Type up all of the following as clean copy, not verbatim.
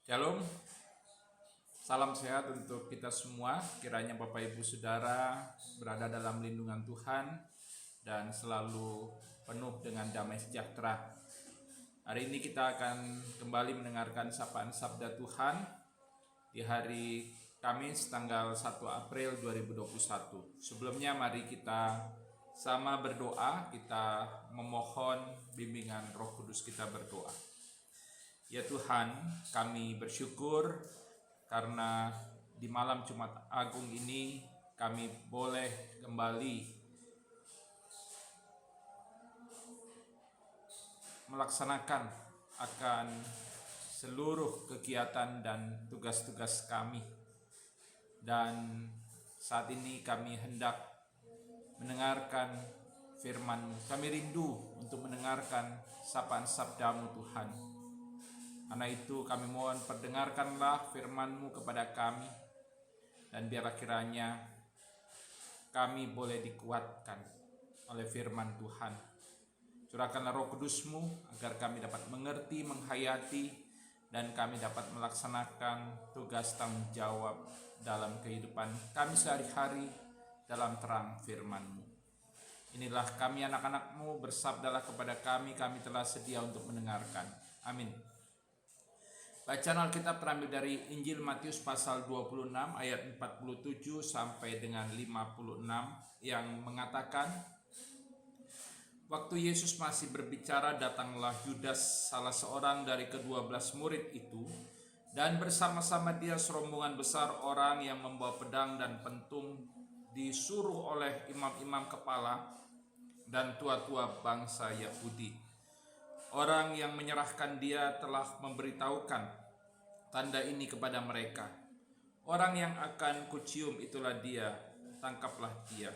Shalom, salam sehat untuk kita semua. Kiranya Bapak Ibu Saudara berada dalam lindungan Tuhan dan selalu penuh dengan damai sejahtera. Hari ini kita akan kembali mendengarkan sapaan Sabda Tuhan di hari Kamis tanggal 1 April 2021. Sebelumnya mari kita sama berdoa, kita memohon bimbingan Roh Kudus, kita berdoa. Ya Tuhan, kami bersyukur karena di malam Jumat Agung ini kami boleh kembali melaksanakan akan seluruh kegiatan dan tugas-tugas kami. Dan saat ini kami hendak mendengarkan firman-Mu. Kami rindu untuk mendengarkan sapaan sabda-Mu Tuhan. Karena itu kami mohon perdengarkanlah firman-Mu kepada kami, dan biarlah kiranya kami boleh dikuatkan oleh firman Tuhan. Curahkanlah Roh Kudus-Mu agar kami dapat mengerti, menghayati, dan kami dapat melaksanakan tugas tanggung jawab dalam kehidupan kami sehari-hari dalam terang firman-Mu. Inilah kami anak-anak-Mu, bersabdalah kepada kami telah sedia untuk mendengarkan. Amin. Bacaan Alkitab terambil dari Injil Matius pasal 26 ayat 47 sampai dengan 56 yang mengatakan, waktu Yesus masih berbicara, datanglah Yudas, salah seorang dari ke-12 murid itu, dan bersama-sama dia serombongan besar orang yang membawa pedang dan pentung, disuruh oleh imam-imam kepala dan tua-tua bangsa Yahudi. Orang yang menyerahkan dia telah memberitahukan tanda ini kepada mereka. Orang yang akan kucium itulah dia, tangkaplah dia.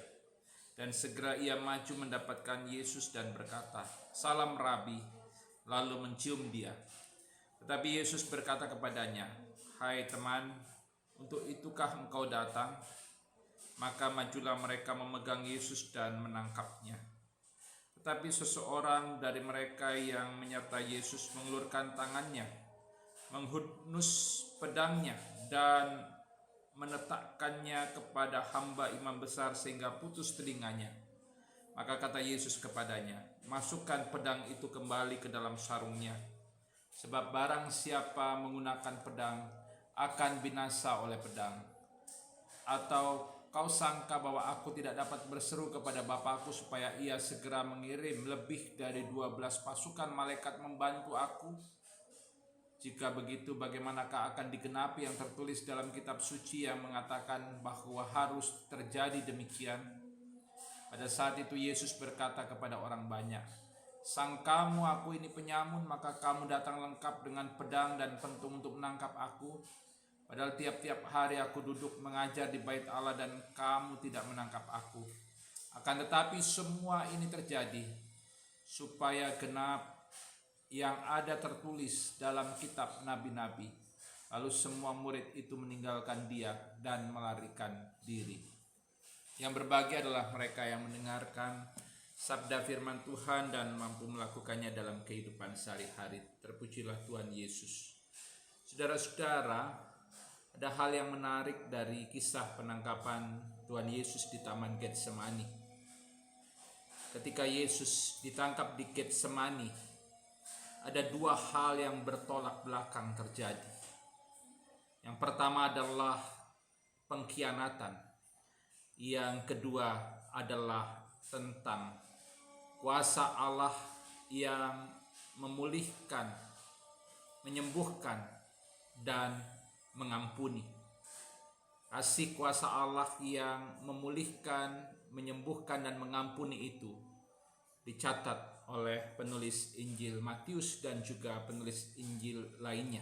Dan segera ia maju mendapatkan Yesus dan berkata, "Salam Rabi," lalu mencium dia. Tetapi Yesus berkata kepadanya, "Hai teman, untuk itukah engkau datang?" Maka majulah mereka memegang Yesus dan menangkapnya. Tetapi seseorang dari mereka yang menyertai Yesus mengulurkan tangannya, menghunus pedangnya, dan menetakkannya kepada hamba imam besar sehingga putus telinganya. Maka kata Yesus kepadanya, "Masukkan pedang itu kembali ke dalam sarungnya, sebab barang siapa menggunakan pedang akan binasa oleh pedang. Atau kau sangka bahwa aku tidak dapat berseru kepada Bapakku supaya ia segera mengirim lebih dari 12 pasukan malaikat membantu aku? Jika begitu, bagaimanakah akan digenapi yang tertulis dalam kitab suci yang mengatakan bahwa harus terjadi demikian?" Pada saat itu Yesus berkata kepada orang banyak, "Sangkamu aku ini penyamun, maka kamu datang lengkap dengan pedang dan pentung untuk menangkap aku? Padahal tiap-tiap hari aku duduk mengajar di bait Allah dan kamu tidak menangkap aku. Akan tetapi semua ini terjadi supaya genap yang ada tertulis dalam kitab nabi-nabi." Lalu semua murid itu meninggalkan dia dan melarikan diri. Yang berbahagia adalah mereka yang mendengarkan sabda firman Tuhan dan mampu melakukannya dalam kehidupan sehari-hari. Terpujilah Tuhan Yesus. Saudara-saudara, ada hal yang menarik dari kisah penangkapan Tuhan Yesus di Taman Getsemani. Ketika Yesus ditangkap di Getsemani, ada dua hal yang bertolak belakang terjadi. Yang pertama adalah pengkhianatan. Yang kedua adalah tentang kuasa Allah yang memulihkan, menyembuhkan, dan mengampuni. Kasih kuasa Allah yang memulihkan, menyembuhkan, dan mengampuni itu dicatat oleh penulis Injil Matius dan juga penulis Injil lainnya.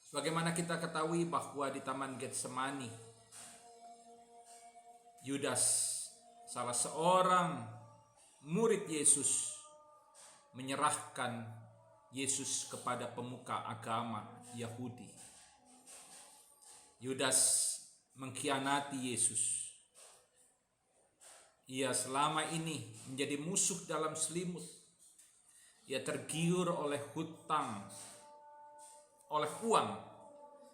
Sebagaimana kita ketahui bahwa di Taman Getsemani, Yudas, salah seorang murid Yesus, menyerahkan Yesus kepada pemuka agama Yahudi. Yudas mengkhianati Yesus. Ia selama ini menjadi musuh dalam selimut. Ia tergiur oleh hutang. oleh uang,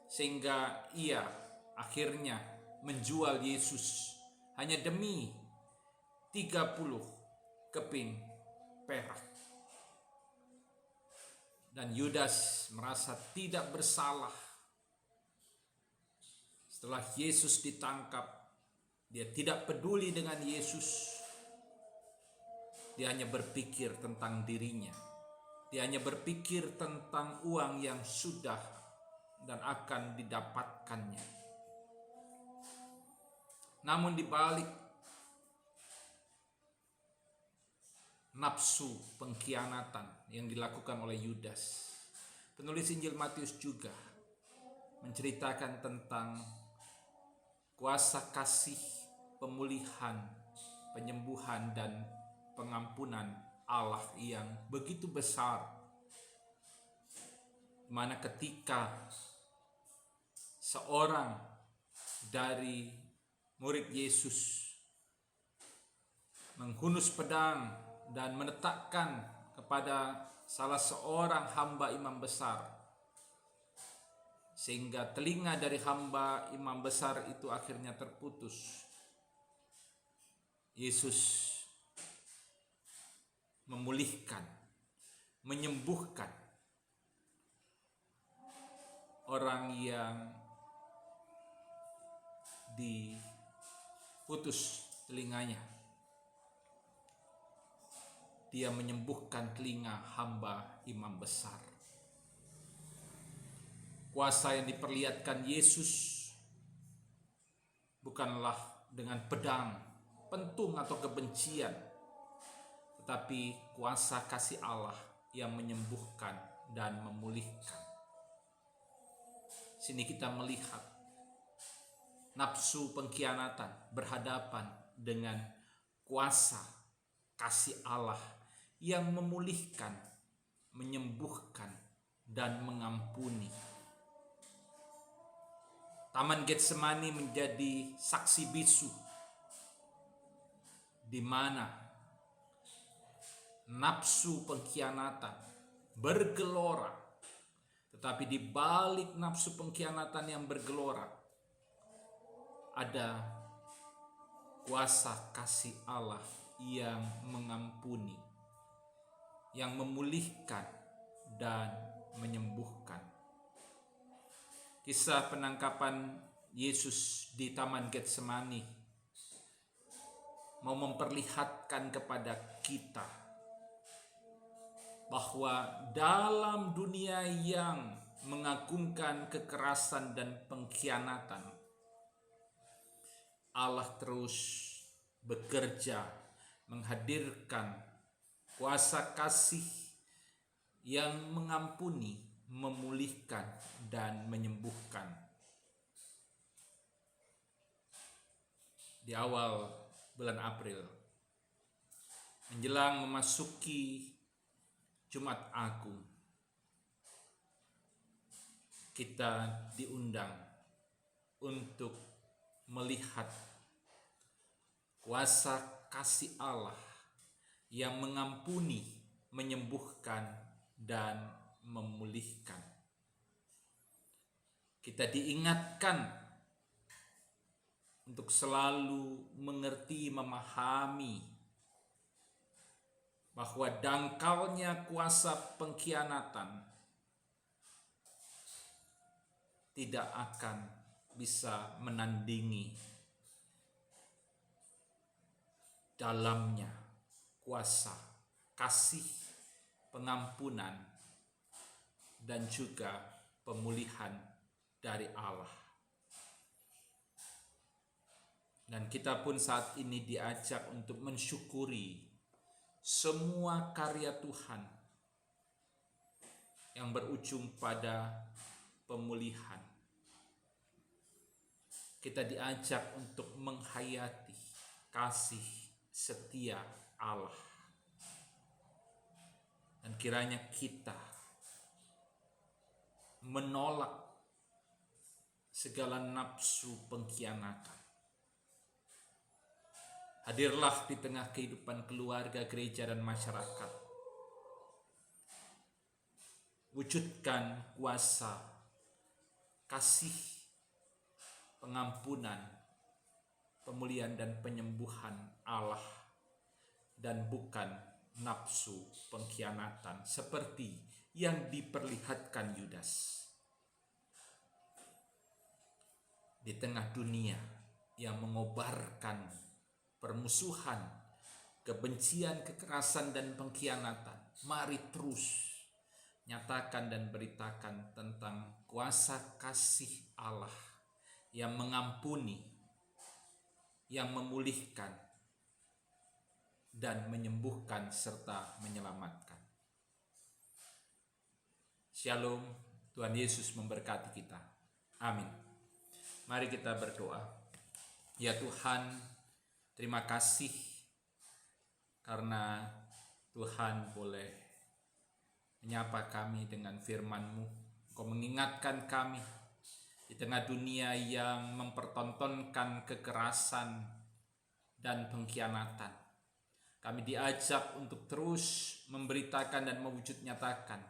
sehingga ia akhirnya menjual Yesus hanya demi 30 keping perak. Dan Yudas merasa tidak bersalah. Setelah Yesus ditangkap, dia tidak peduli dengan Yesus. Dia hanya berpikir tentang dirinya. Dia hanya berpikir tentang uang yang sudah dan akan didapatkannya. Namun di balik nafsu pengkhianatan yang dilakukan oleh Yudas, penulis Injil Matius juga menceritakan tentang kuasa kasih, pemulihan, penyembuhan, dan pengampunan Allah yang begitu besar, di mana ketika seorang dari murid Yesus menghunus pedang dan menetapkan kepada salah seorang hamba imam besar, sehingga telinga dari hamba imam besar itu akhirnya terputus. Yesus memulihkan, menyembuhkan orang yang diputus telinganya. Dia menyembuhkan telinga hamba imam besar. Kuasa yang diperlihatkan Yesus bukanlah dengan pedang, pentung, atau kebencian, tetapi kuasa kasih Allah yang menyembuhkan dan memulihkan. Sini kita melihat nafsu pengkhianatan berhadapan dengan kuasa kasih Allah yang memulihkan, menyembuhkan, dan mengampuni. Taman Getsemani menjadi saksi bisu di mana nafsu pengkhianatan bergelora, tetapi di balik nafsu pengkhianatan yang bergelora ada kuasa kasih Allah yang mengampuni, yang memulihkan dan menyembuhkan. Kisah penangkapan Yesus di Taman Getsemani mau memperlihatkan kepada kita bahwa dalam dunia yang mengagungkan kekerasan dan pengkhianatan, Allah terus bekerja menghadirkan kuasa kasih yang mengampuni, memulihkan, dan menyembuhkan. Di awal bulan April, menjelang memasuki Jumat Agung, kita diundang untuk melihat kuasa kasih Allah yang mengampuni, menyembuhkan, dan memulihkan. Kita diingatkan untuk selalu mengerti, memahami bahwa dangkalnya kuasa pengkhianatan tidak akan bisa menandingi dalamnya kuasa kasih, pengampunan, dan juga pemulihan dari Allah. Dan kita pun saat ini diajak untuk mensyukuri semua karya Tuhan yang berujung pada pemulihan. Kita diajak untuk menghayati kasih setia Allah. Dan kiranya kita menolak segala nafsu pengkhianatan. Hadirlah di tengah kehidupan keluarga, gereja, dan masyarakat. Wujudkan kuasa kasih, pengampunan, pemulihan dan penyembuhan Allah, dan bukan nafsu pengkhianatan seperti yang diperlihatkan Yudas. Di tengah dunia yang mengobarkan permusuhan, kebencian, kekerasan, dan pengkhianatan, mari terus nyatakan dan beritakan tentang kuasa kasih Allah yang mengampuni, yang memulihkan, dan menyembuhkan serta menyelamatkan. Shalom, Tuhan Yesus memberkati kita. Amin. Mari kita berdoa. Ya Tuhan, terima kasih karena Tuhan boleh menyapa kami dengan firman-Mu. Kau mengingatkan kami di tengah dunia yang mempertontonkan kekerasan dan pengkhianatan. Kami diajak untuk terus memberitakan dan mewujud nyatakan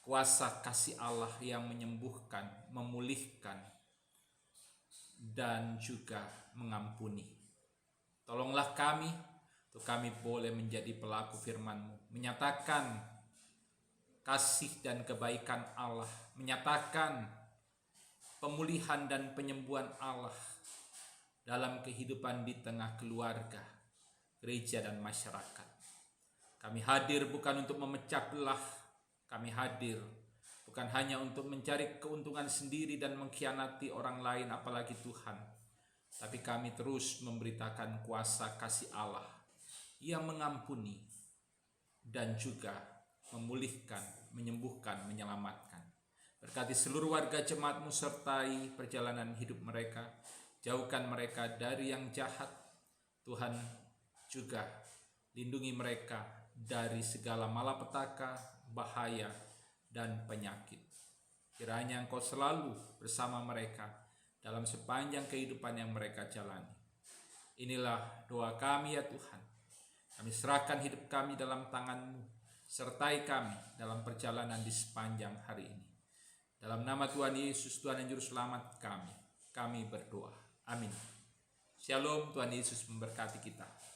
kuasa kasih Allah yang menyembuhkan, memulihkan, dan juga mengampuni. Tolonglah kami, untuk kami boleh menjadi pelaku firman-Mu, menyatakan kasih dan kebaikan Allah, menyatakan pemulihan dan penyembuhan Allah dalam kehidupan di tengah keluarga, gereja, dan masyarakat. Kami hadir bukan untuk memecah belah, kami hadir bukan hanya untuk mencari keuntungan sendiri dan mengkhianati orang lain apalagi Tuhan, tapi kami terus memberitakan kuasa kasih Allah yang mengampuni dan juga memulihkan, menyembuhkan, menyelamatkan. Berkati seluruh warga jemaat-Mu, sertai perjalanan hidup mereka, jauhkan mereka dari yang jahat. Tuhan juga lindungi mereka dari segala malapetaka, bahaya, dan penyakit. Kiranya Engkau selalu bersama mereka dalam sepanjang kehidupan yang mereka jalani. Inilah doa kami ya Tuhan. Kami serahkan hidup kami dalam tangan-Mu, sertai kami dalam perjalanan di sepanjang hari ini. Dalam nama Tuhan Yesus, Tuhan dan Juru Selamat kami berdoa. Amin. Shalom, Tuhan Yesus memberkati kita.